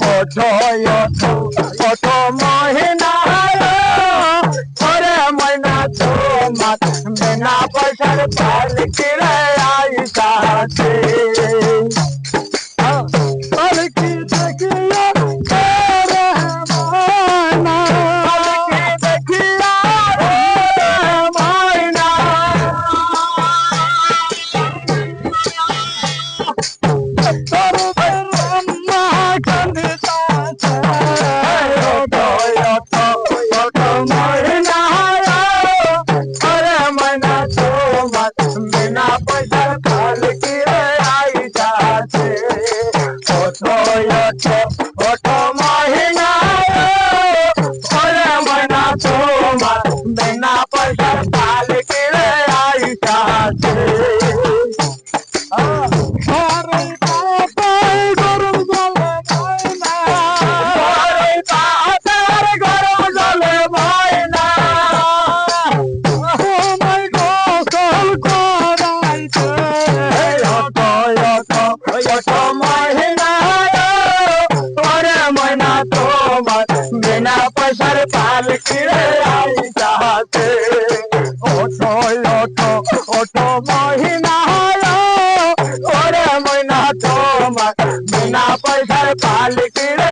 ওঠো ওঠো ওঠো মহিনা ওরে ময়না তোমার বিনা পয়সার পালকি রে আইতাছে পালকি দেখিয়া রে ময়না পালকি দেখিয়া রে ময়না তোর ব্রহ্মা কান্দিতাছে ওঠো ওঠো ওঠো ময়না ওরে ময়না তোমার বিনা পয়সার পালকি রে আইতাছে ওঠো ওঠো ওঠো মহিনা ওরে ময়না তোমার বিনা পয়সার পালকি রে আইতাছে ঘরে বাতার গরম জলে ময়না ঘরে বাতার গরম জলে ময়না আমায় গোসল করাইতে ওঠো ওঠো ওঠো মহিনা ওরে ময়না তোমার বিনা পয়সার পালকি রে আইতাছে ওঠো ওঠো ওঠো মহিনা ওরে ময়না তোমার বিনা পয়সার পালকি রে